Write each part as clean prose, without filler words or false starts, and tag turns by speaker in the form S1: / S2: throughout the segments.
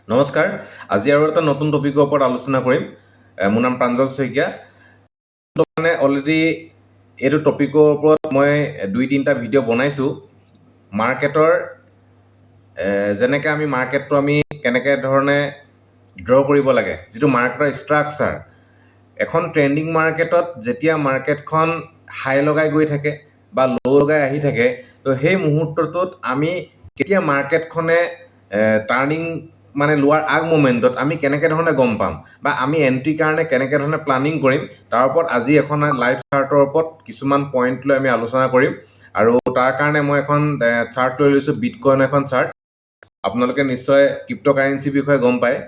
S1: নমস্কাৰ আজি আৰু এটা নতুন টপিকৰ ওপৰত আলোচনা কৰিম মোৰ নাম প্ৰাঞ্জল শইকীয়া মানে অলৰেডি এইটো টপিকৰ ওপৰত মই 2-3টা ভিডিঅ' বনাইছোঁ মাৰ্কেটৰ যেনেকৈ আমি মাৰ্কেটটো আমি কেনেকৈ ধৰণে ড্ৰ কৰিব লাগে যিটো মাৰ্কেটৰ ষ্ট্ৰাকচাৰ এখন ট্ৰেণ্ডিং মাৰ্কেটত যেতিয়া মাৰ্কেটখন হাই লগাই গৈ থাকে বা ল' লগাই আহি থাকে তো সেই মুহূৰ্তটোত আমি কেতিয়া মাৰ্কেটখনে টাৰ্ণিং মানে লোৱাৰ আগ মোমেণ্টত আমি কেনেকৈ ধৰণে গম পাম বা আমি এণ্ট্ৰিৰ কাৰণে কেনেকৈ ধৰণে প্লানিং কৰিম তাৰ ওপৰত আজি এখন লাইভ চাৰ্টৰ ওপৰত কিছুমান পইণ্ট লৈ আমি আলোচনা কৰিম আৰু তাৰ কাৰণে মই এখন চাৰ্ট লৈ লৈছোঁ বিটকইনৰ এখন চাৰ্ট আপোনালোকে নিশ্চয় ক্ৰিপ্ট'কাৰেঞ্চিৰ বিষয়ে গম পায়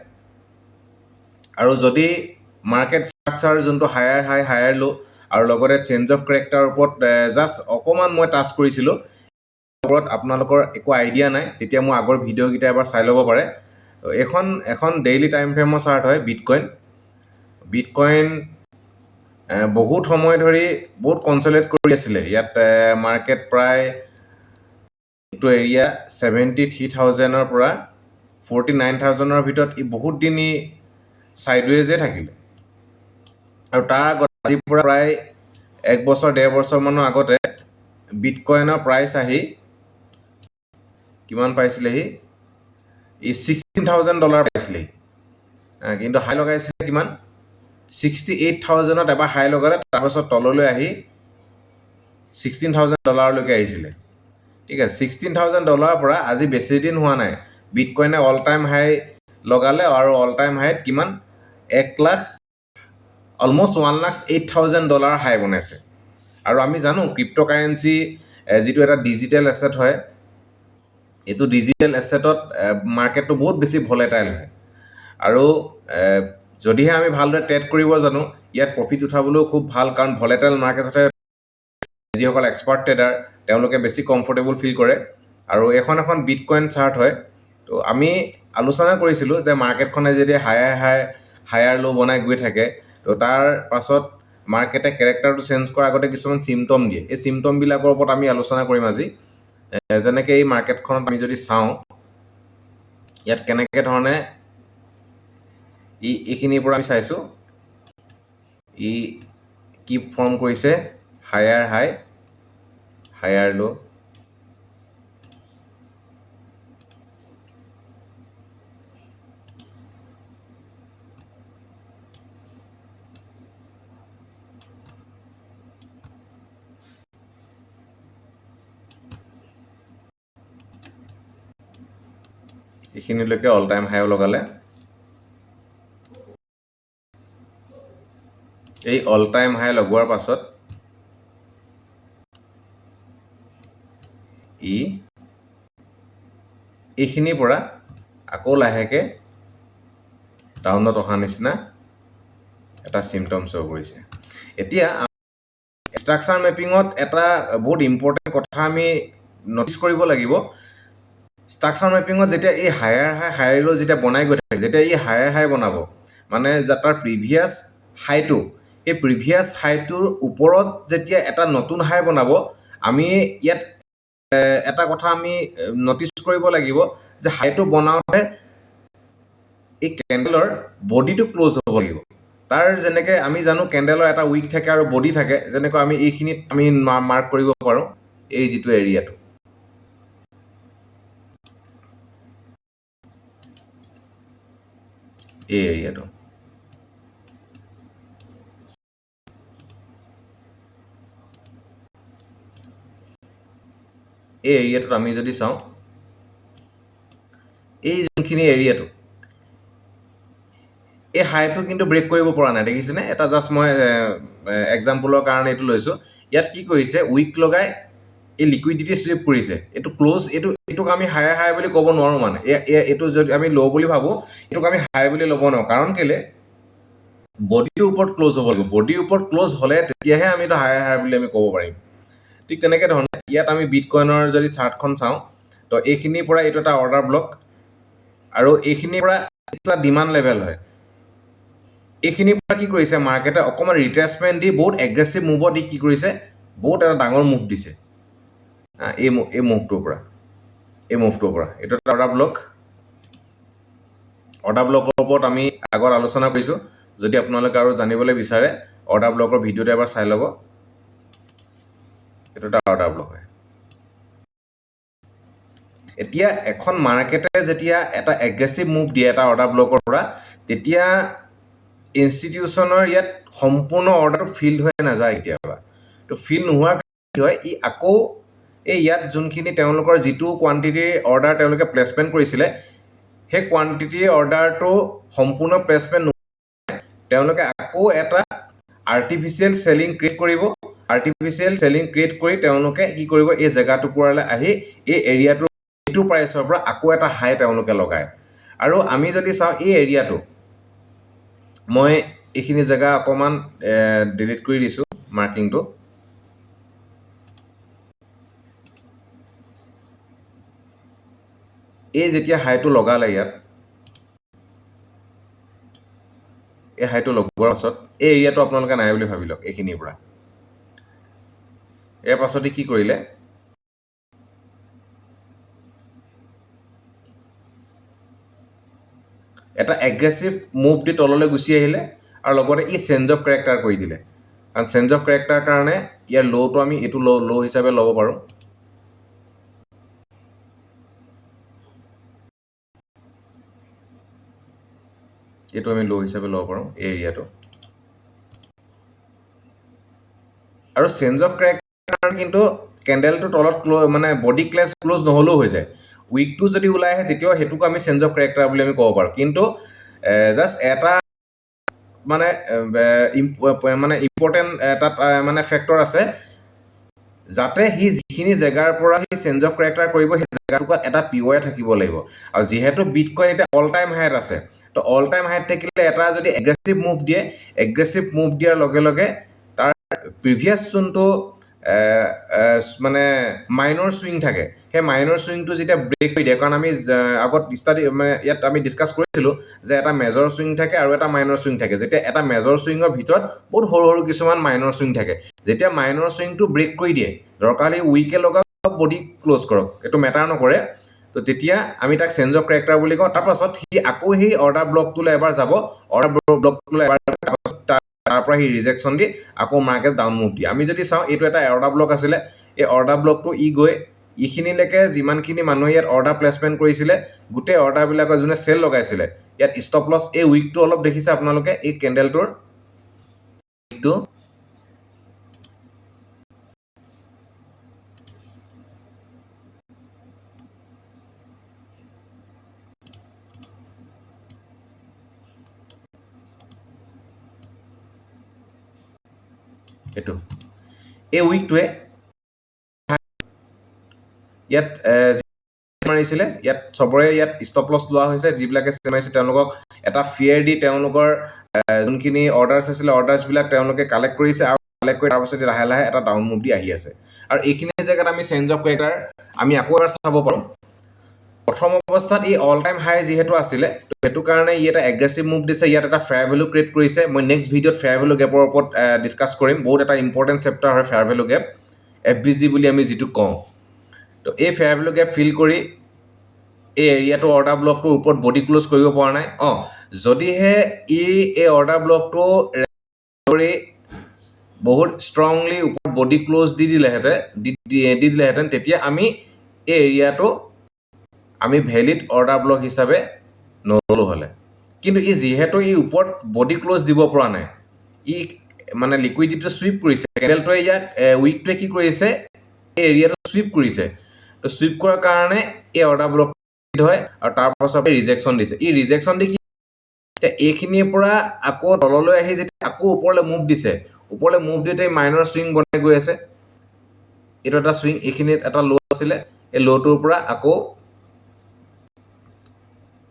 S1: আৰু যদি মাৰ্কেট ষ্ট্ৰাকচাৰ যোনটো হায়াৰ হাই হায়াৰ ল' আৰু লগতে চেঞ্জ অফ কেৰেক্টাৰৰ ওপৰত জাষ্ট অকণমান মই টাচ কৰিছিলোঁ ওপৰত আপোনালোকৰ একো আইডিয়া নাই তেতিয়া মোৰ আগৰ ভিডিঅ'কেইটা এবাৰ চাই ল'ব পাৰে এখন ডেইলি টাইম ফ্ৰেমৰ চাৰ্ট হয় বিটকইন বহুত সময় ধৰি বহুত কনচলেট কৰি আছিলে ইয়াত মাৰ্কেট প্ৰায় এইটো এৰিয়া 73,000ৰ পৰা 49,000ৰ ভিতৰত ই বহুত দিন ই ছাইডৱেজে থাকিলে আৰু তাৰ আগত আজিৰ পৰা প্ৰায় 1 বছৰ 1.5 বছৰমানৰ আগতে বিটকইনৰ প্ৰাইচ আহি কিমান পাইছিলেহি ই $16,000 পাইছিলেহি কিন্তু হাই লগাইছিলে কিমান 68,000ত এবাৰ হাই লগালে তাৰপাছত তললৈ আহি $16,000লৈকে আহিছিলে ঠিক আছে $16,000 পৰা আজি বেছি দিন হোৱা নাই বিটকইনে অল টাইম হাই লগালে আৰু অল টাইম হাইত কিমান 1 লাখ অলমষ্ট $1,08,000 হাই বনাইছে আৰু আমি জানো ক্ৰিপ্ট'কাৰেঞ্চি যিটো এটা ডিজিটেল এছেট হয় এইটো ডিজিটেল এছেটত মাৰ্কেটটো বহুত বেছি ভলেটাইল হয় আৰু যদিহে আমি ভালদৰে ট্ৰেড কৰিব জানো ইয়াত প্ৰফিট উঠাবলৈও খুব ভাল কাৰণ ভলেটাইল মাৰ্কেটতে যিসকল এক্সপাৰ্ট ট্ৰেডাৰ তেওঁলোকে বেছি কমফৰ্টেবল ফিল কৰে আৰু এখন বিটকইন চাৰ্ট হয় তো আমি আলোচনা কৰিছিলোঁ যে মাৰ্কেটখনে যদি হায়াৰ ল' বনাই গৈ থাকে তো তাৰ পাছত মাৰ্কেটে কেৰেক্টাৰটো চেঞ্জ কৰাৰ আগতে কিছুমান চিমটম দিয়ে এই চিমটমবিলাকৰ ওপৰত আমি আলোচনা কৰিম আজি যেনেকৈ এই মাৰ্কেটখনত আমি যদি চাওঁ ইয়াত কেনেকৈ ধৰণে এইখিনিৰ পৰা আমি চাইছোঁ ই কি ফৰ্ম কৰিছে হায়াৰ হাই হায়াৰ ল' এইখিনিলৈকে অল টাইম হাইও লগালে এই অল টাইম হাই লগোৱাৰ পাছত এইখিনিৰ পৰা আকৌ লাহেকৈ ডাউনত অহা নিচিনা এটা চিমটম শ্ব' কৰিছে এতিয়া ষ্ট্ৰাকচাৰ মেপিঙত এটা বহুত ইম্পৰ্টেণ্ট কথা আমি ন'টিছ কৰিব লাগিব ষ্ট্ৰাকচাৰ মেপিঙত যেতিয়া এই হায়াৰ ল' যেতিয়া বনাই গৈ থাকে যেতিয়া এই হায়াৰ হাই বনাব মানে তাৰ প্ৰিভিয়াছ হাইটো এই প্ৰিভিয়াছ হাইটোৰ ওপৰত যেতিয়া এটা নতুন হাই বনাব আমি ইয়াত এটা কথা আমি ন'টিছ কৰিব লাগিব যে হাইটো বনাওঁতে এই কেণ্ডেলৰ বডিটো ক্ল'জ হ'ব লাগিব তাৰ যেনেকৈ আমি জানো কেণ্ডেলৰ এটা উইক থাকে আৰু বডি থাকে যেনেকৈ আমি এইখিনিত আমি মাৰ্ক কৰিব পাৰোঁ এই যিটো এৰিয়াটো এই এৰিয়াটো এই এৰিয়াটোত আমি যদি চাওঁ এই যোনখিনি এৰিয়াটো এই হাইটো কিন্তু ব্ৰেক কৰিব পৰা নাই দেখিছেনে এটা জাষ্ট মই এক্সাম্পলৰ কাৰণে এইটো লৈছোঁ ইয়াত কি কৰিছে উইক লগাই এই লিকুইডিটি চুইপ কৰিছে এইটো ক্ল'জ এইটোক আমি হাই বুলি ক'ব নোৱাৰোঁ মানে এইটো যদি আমি ল' বুলি ভাবোঁ এইটোক আমি হাই বুলি ল'ব নোৱাৰোঁ কাৰণ কেলৈ বডিটোৰ ওপৰত ক্ল'জ হ'ব লাগিব বডিৰ ওপৰত ক্ল'জ হ'লে তেতিয়াহে আমি এইটো হাই বুলি আমি ক'ব পাৰিম ঠিক তেনেকৈ ধৰণে ইয়াত আমি বিটকইনৰ যদি চাৰ্টখন চাওঁ তো এইখিনিৰ পৰা এইটো এটা অৰ্ডাৰ ব্লক আৰু এইখিনিৰ পৰা এটা ডিমাণ্ড লেভেল হয় এইখিনিৰ পৰা কি কৰিছে মাৰ্কেটে অকণমান ৰিট্ৰেচমেণ্ট দি বহুত এগ্ৰেছিভ মুভত দি কি কৰিছে বহুত এটা ডাঙৰ মুভ দিছে এই মুভটোৰ পৰা এইটো এটা অৰ্ডাৰ ব্লক অৰ্ডাৰ ব্লকৰ ওপৰত আমি আগত আলোচনা কৰিছোঁ যদি আপোনালোকে আৰু জানিবলৈ বিচাৰে অৰ্ডাৰ ব্লকৰ ভিডিঅ'টো এবাৰ চাই ল'ব এইটো এটা অৰ্ডাৰ ব্লক হয় এতিয়া এখন মাৰ্কেটে যেতিয়া এটা এগ্ৰেছিভ মুভ দিয়ে এটা অৰ্ডাৰ ব্লকৰ পৰা তেতিয়া ইনষ্টিটিউশ্যনৰ ইয়াত সম্পূৰ্ণ অৰ্ডাৰটো ফিল্ড হৈ নাযায় কেতিয়াবা তো ফিল্ড নোহোৱাৰ কাৰণে কি হয় ই আকৌ এই ইয়াত যোনখিনি তেওঁলোকৰ যিটো কোৱান্টিটিৰ অৰ্ডাৰ তেওঁলোকে প্লেচমেণ্ট কৰিছিলে সেই কোৱান্টিটিৰ অৰ্ডাৰটো সম্পূৰ্ণ প্লেচমেণ্ট তেওঁলোকে আকৌ এটা আৰ্টিফিচিয়েল চেলিং ক্ৰিয়েট কৰিব আৰ্টিফিচিয়েল চেলিং ক্ৰিয়েট কৰি তেওঁলোকে কি কৰিব এই জেগা টুকুৰালৈ আহি এই এৰিয়াটো এইটো প্ৰাইচৰ পৰা আকৌ এটা হাই তেওঁলোকে লগায় আৰু আমি যদি চাওঁ এই এৰিয়াটো মই এইখিনি জেগা অকণমান ডিলিট কৰি দিছোঁ মাৰ্কিংটো এই যেতিয়া হাইটো লগালে ইয়াত এই হাইটো লগোৱাৰ পাছত এই এৰিয়াটো আপোনালোকে নাই বুলি ভাবি লওক এইখিনিৰ পৰা ইয়াৰ পাছতে কি কৰিলে এটা এগ্ৰেছিভ মুভ দি তললৈ গুচি আহিলে আৰু লগতে ই চেঞ্জ অফ কেৰেক্টাৰ কৰি দিলে কাৰণ চেঞ্জ অফ কেৰেক্টাৰ কাৰণে ইয়াৰ ল'টো আমি এইটো ল' হিচাপে ল'ব পাৰোঁ এইটো আমি ল' হিচাপে ল'ব পাৰোঁ এই এৰিয়াটো আৰু চেঞ্জ অফ কেৰেক্টাৰ কিন্তু কেণ্ডেলটো তলত মানে বডি ক্ল'জ নহ'লেও হৈ যায় উইকটো যদি ওলাই আহে তেতিয়াও সেইটোকো আমি চেঞ্জ অফ কেৰেক্টাৰ বুলি আমি ক'ব পাৰোঁ কিন্তু জাষ্ট এটা মানে মানে ইম্পৰ্টেণ্ট এটা মানে ফেক্টৰ আছে যাতে সি যিখিনি জেগাৰ পৰা সি চেঞ্জ অফ কেৰেক্টাৰ কৰিব সেই জেগাটুকুৰাত এটা পিঅ'ৱাই থাকিব লাগিব আৰু যিহেতু বিটকইন এতিয়া অল টাইম হাইত আছে তো অল টাইম হাইত থাকিলে এটা যদি এগ্ৰেছিভ মুভ দিয়ে এগ্ৰেছিভ মুভ দিয়াৰ লগে লগে তাৰ প্ৰিভিয়াছ যোনটো মানে মাইনৰ চুইং থাকে সেই মাইনৰ চুইংটো যেতিয়া ব্ৰেক কৰি দিয়ে কাৰণ আমি আগত ষ্টাডি মানে ইয়াত আমি ডিছকাছ কৰিছিলোঁ যে এটা মেজৰ চুইং থাকে আৰু এটা মাইনৰ চুইং থাকে যেতিয়া এটা মেজৰ চুইঙৰ ভিতৰত বহুত সৰু সৰু কিছুমান মাইনৰ চুইং থাকে যেতিয়া মাইনৰ চুইংটো ব্ৰেক কৰি দিয়ে দৰকাৰ হ'লে উইকে লগাওক বডি ক্ল'জ কৰক এইটো মেটাৰ নকৰে তো তেতিয়া আমি তাক চেঞ্জ অফ কেৰেক্টাৰ বুলি কওঁ তাৰপাছত সি আকৌ সেই অৰ্ডাৰ ব্লকটোলৈ এবাৰ যাব অৰ্ডাৰ ব্লকটোলৈ এবাৰ তাৰ পৰা সি ৰিজেকশ্যন দি আকৌ মাৰ্কেট ডাউন মুভ দিয়ে আমি যদি চাওঁ এইটো এটা অৰ্ডাৰ ব্লক আছিলে এই অৰ্ডাৰ ব্লকটো ই গৈ এইখিনিলৈকে যিমানখিনি মানুহে ইয়াত অৰ্ডাৰ প্লেচমেণ্ট কৰিছিলে গোটেই অৰ্ডাৰবিলাকৰ যোনে চেল লগাইছিলে ইয়াত ষ্টপ লছ এই উইকটো অলপ দেখিছে আপোনালোকে এই কেণ্ডেলটোৰ উইকটো এইটো এই উইকটোৱে ইয়াত মাৰিছিলে ইয়াত চবৰে ইয়াত ষ্টপ লছ লোৱা হৈছে যিবিলাকে মাৰিছে তেওঁলোকক এটা ফিয়াৰ দি তেওঁলোকৰ যোনখিনি অৰ্ডাৰ্ছ আছিলে অৰ্ডাৰ্ছবিলাক তেওঁলোকে কালেক্ট কৰিছে আৰু কালেক্ট কৰি তাৰপাছত লাহে লাহে এটা ডাউন মুভ দি আহি আছে আৰু এইখিনি জেগাত আমি চেঞ্জ অফ কেৰেক্টাৰ আমি আকৌ এবাৰ চাব পাৰোঁ প্ৰথম অৱস্থাত ই অল টাইম হাই যিহেতু আছিলে সেইটো কাৰণে ই এটা এগ্ৰেছিভ মুভ দিছে ইয়াত এটা ফেয়াৰ ভেলু ক্ৰিয়েট কৰিছে মই নেক্সট ভিডিঅ'ত ফেয়াৰ ভেলু গেপৰ ওপৰত ডিছকাছ কৰিম বহুত এটা ইম্পৰ্টেণ্ট চেপ্টাৰ হয় ফেয়াৰ ভেলু গেপ FVG বুলি আমি যিটো কওঁ তো এই ফেয়াৰ ভেলু গেপ ফিল কৰি এই এৰিয়াটো অৰ্ডাৰ ব্লকটোৰ ওপৰত বডি ক্ল'জ কৰিব পৰা নাই যদিহে ই এই অৰ্ডাৰ ব্লকটো বহুত ষ্ট্ৰংলি ওপৰত বডি ক্ল'জ দি দিলেহেঁতেন তেতিয়া আমি এই এৰিয়াটো আমি ভেলিড অৰ্ডাৰ ব্লক হিচাপে নল'লো হ'লে কিন্তু ই যিহেতু ই ওপৰত বডি ক্ল'জ দিব পৰা নাই ই মানে লিকুইডিটিটো চুইপ কৰিছে কেণ্ডেলটোৱে ইয়াক উইকটোৱে কি কৰিছে এই এৰিয়াটো চুইপ কৰিছে তো চুইপ কৰাৰ কাৰণে এই অৰ্ডাৰ ব্লক হয় আৰু তাৰপাছত ৰিজেকশ্যন দিছে ই ৰিজেকশ্যন দি এতিয়া এইখিনিৰ পৰা আকৌ তললৈ আহি যেতিয়া আকৌ ওপৰলৈ মুভ দিছে ওপৰলৈ মুভ দিওঁতে মাইনৰ চুইং বনাই গৈ আছে এইটো এটা চুইং এইখিনিত এটা ল' আছিলে এই ল'টোৰ পৰা আকৌ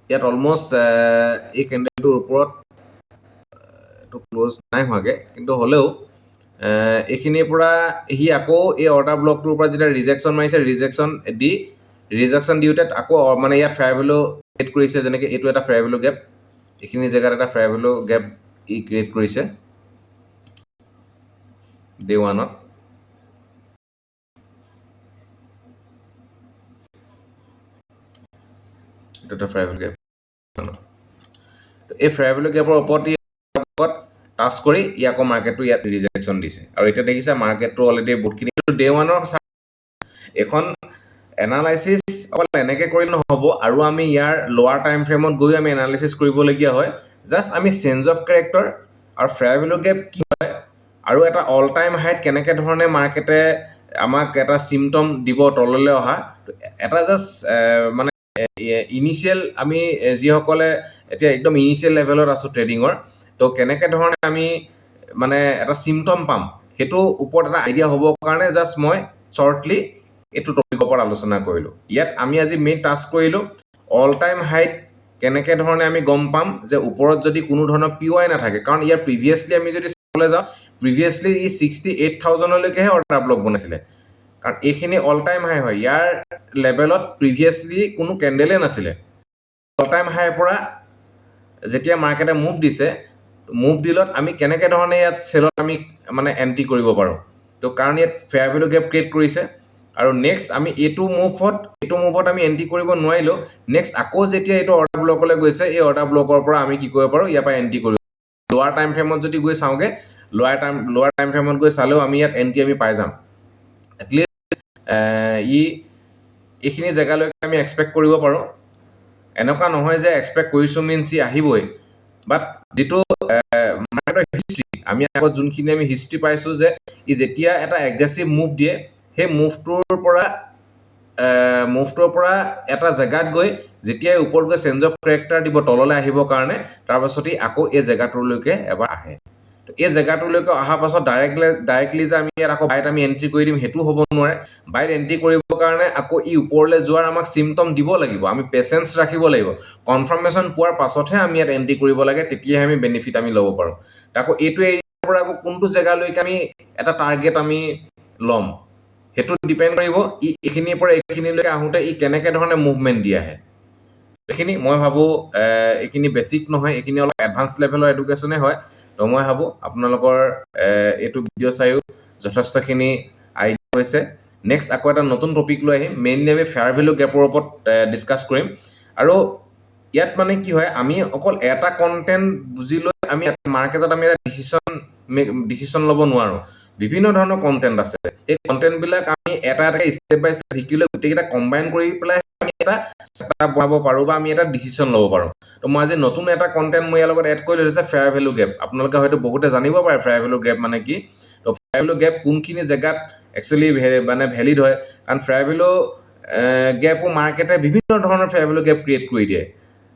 S1: ইয়াত অলমষ্ট এই কেণ্ডেলটোৰ ওপৰত এইটো ক্ল'জ নাই হোৱাগৈ কিন্তু হ'লেও এইখিনিৰ পৰা সি আকৌ এই অৰ্ডাৰ ব্লকটোৰ পৰা যেতিয়া ৰিজেকশ্যন মাৰিছে ৰিজেকশ্যন দিওঁতে আকৌ মানে ইয়াত ফেয়াৰ ভেলু ক্ৰিয়েট কৰিছে যেনেকৈ এইটো এটা ফেয়াৰ ভেলু গেপ এইখিনি জেগাত এটা ফেয়াৰ ভেলু গেপ ই ক্ৰিয়েট কৰিছে ডে ওৱানত এইটো এটা ফেয়াৰ ভেলু গেপ এই ফেয়াৰ ভেলু গেপৰ ওপৰত টাচ কৰি ই আকৌ মাৰ্কেটটো ইয়াত ৰিজেকশ্যন দিছে আৰু এতিয়া দেখিছে মাৰ্কেটটো অলৰেডি বহুতখিনি ডে ওৱানৰ এখন এনালাইচিছ অকল এনেকৈ কৰিলে নহ'ব আৰু আমি ইয়াৰ লোৱাৰ টাইম ফ্ৰেমত গৈ আমি এনালাইচিছ কৰিবলগীয়া হয় জাষ্ট আমি চেঞ্জ অফ কেৰেক্টাৰ আৰু ফেয়াৰ ভেলু গেপ কি হয় আৰু এটা অল টাইম হাইট কেনেকৈ ধৰণে মাৰ্কেটে আমাক এটা চিমটম দিব তললৈ অহা এটা জাষ্ট মানে ইনিচিয়েল আমি যিসকলে এতিয়া একদম ইনিচিয়েল লেভেলত আছোঁ ট্ৰেডিঙৰ তো কেনেকৈ ধৰণে আমি মানে এটা চিমটম পাম সেইটো ওপৰত এটা আইডিয়া হ'বৰ কাৰণে জাষ্ট মই শ্বৰ্টলি এইটো টপিকৰ ওপৰত আলোচনা কৰিলোঁ ইয়াত আমি আজি মেইন টাচ কৰিলোঁ অল টাইম হাইট কেনেকৈ ধৰণে আমি গম পাম যে ওপৰত যদি কোনো ধৰণৰ POI নাথাকে কাৰণ ইয়াৰ প্ৰিভিয়াছলি আমি যদি চাবলৈ যাওঁ প্ৰিভিয়াছলি ই 68,000লৈকেহে অৰ্ডাৰ ব্লক বনাইছিলে কাৰণ এইখিনি অল টাইম হাই হয় ইয়াৰ লেভেলত প্ৰিভিয়াছলি কোনো কেণ্ডেলে নাছিলে অল টাইম হাইৰ পৰা যেতিয়া মাৰ্কেটে মুভ দিছে মুভ ডিলত আমি কেনেকৈ ধৰণে ইয়াত চেলত আমি মানে এণ্ট্ৰি কৰিব পাৰোঁ তো কাৰণ ইয়াত ফেয়াৰ ভেলু গেপ ক্ৰিয়েট কৰিছে আৰু নেক্সট আমি এইটো মুভত আমি এণ্ট্ৰি কৰিব নোৱাৰিলোঁ নেক্সট আকৌ যেতিয়া এইটো অৰ্ডাৰ ব্লকলৈ গৈছে এই অৰ্ডাৰ ব্লকৰ পৰা আমি কি কৰিব পাৰোঁ ইয়াৰ পৰা এণ্ট্ৰি কৰিব লোৱাৰ টাইম ফ্ৰেমত যদি গৈ চাওঁগৈ লোৱাৰ টাইম ফ্ৰেমত গৈ চালেও আমি ইয়াত এণ্ট্ৰি আমি পাই যাম এটলিষ্ট এইখিনি জেগালৈকে আমি এক্সপেক্ট কৰিব পাৰোঁ এনেকুৱা নহয় যে এক্সপেক্ট কৰিছোঁ মিনছ ই আহিবই বাট যিটো মাৰ্কেটৰ হিষ্ট্ৰী আমি আগত যোনখিনি আমি হিষ্ট্ৰী পাইছোঁ যে ই যেতিয়া এটা এগ্ৰেছিভ মুভ দিয়ে সেই মুভটোৰ পৰা এটা জেগাত গৈ যেতিয়াই ওপৰত গৈ চেঞ্জ অফ কেৰেক্টাৰ দিব তললৈ আহিবৰ কাৰণে তাৰপাছতেই আকৌ এই জেগাটোলৈকে এবাৰ আহে এই জেগাটোলৈকে অহাৰ পাছত ডাইৰেক্টলি যে আমি ইয়াত আকৌ বাইত আমি এণ্ট্ৰি কৰি দিম সেইটো হ'ব নোৱাৰে বাইত এণ্ট্ৰি কৰিবৰ কাৰণে আকৌ ই ওপৰলৈ যোৱাৰ আমাক চিমটম দিব লাগিব আমি পেচেঞ্চ ৰাখিব লাগিব কনফাৰ্মেশ্যন পোৱাৰ পাছতহে আমি ইয়াত এণ্ট্ৰি কৰিব লাগে তেতিয়াহে আমি বেনিফিট আমি ল'ব পাৰোঁ আকৌ এইটো এৰিয়াৰ পৰা আকৌ কোনটো জেগালৈকে আমি এটা টাৰ্গেট আমি ল'ম সেইটো ডিপেণ্ড কৰিব এইখিনিৰ পৰা এইখিনিলৈকে আহোঁতে ই কেনেকৈ ধৰণে মুভমেণ্ট দি আহে এইখিনি মই ভাবোঁ এইখিনি বেছিক নহয় এইখিনি অলপ এডভান্স লেভেলৰ এডুকেশ্যনে হয় তো মই ভাবোঁ আপোনালোকৰ এইটো ভিডিঅ' চায়ো যথেষ্টখিনি আইডিয়া হৈছে নেক্সট আকৌ এটা নতুন টপিক লৈ আহিম মেইনলি আমি ফেয়াৰ ভেলু গেপৰ ওপৰত ডিছকাছ কৰিম আৰু ইয়াত মানে কি হয় আমি অকল এটা কণ্টেণ্ট বুজি লৈ আমি মাৰ্কেটত আমি এটা ডিচিশ্যন ল'ব নোৱাৰোঁ বিভিন্ন ধৰণৰ কণ্টেণ্ট আছে এই কণ্টেণ্টবিলাক আমি এটা ষ্টেপ বাই ষ্টেপ শিকি লৈ গোটেইকেইটা কম্বাইন কৰি পেলাই আমি এটা ছেটআপ বনাব পাৰোঁ বা আমি এটা ডিচিশ্যন ল'ব পাৰোঁ তো মই আজি নতুন এটা কণ্টেণ্ট মই ইয়াৰ লগত এড কৰি লৈছে ফেয়াৰ ভেলু গেপ আপোনালোকে হয়তো বহুতে জানিব পাৰে ফেয়াৰ ভেলু গেপ মানে কি তো ফেয়াৰ ভেলু গেপ কোনখিনি জেগাত একচুৱেলি মানে ভেলিড হয় কাৰণ ফেয়াৰ ভেলু গেপো মাৰ্কেটে বিভিন্ন ধৰণৰ ফেয়াৰ ভেলু গেপ ক্ৰিয়েট কৰি দিয়ে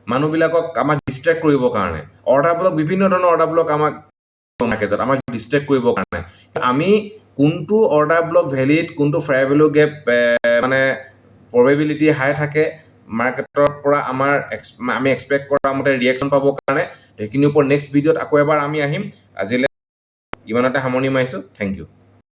S1: মানুহবিলাকক আমাক ডিষ্ট্ৰেক্ট কৰিবৰ কাৰণে অৰ্ডাৰ ব্লক বিভিন্ন ধৰণৰ অৰ্ডাৰ ব্লক মাৰ্কেটত আমাক ডিষ্ট্ৰেক্ট কৰিবৰ কাৰণে আমি কোনটো অৰ্ডাৰ ব্লক ভেলিড কোনটো ফেয়াৰ ভেলু গেপ মানে প্ৰবেবিলিটি হাই থাকে মাৰ্কেটৰ পৰা আমি এক্সপেক্ট কৰা মতে ৰিয়েকশ্যন পাবৰ কাৰণে সেইখিনিৰ ওপৰত নেক্সট ভিডিঅ'ত আকৌ এবাৰ আমি আহিম আজিলৈ ইমানতে সামৰণি মাৰিছোঁ থেংক ইউ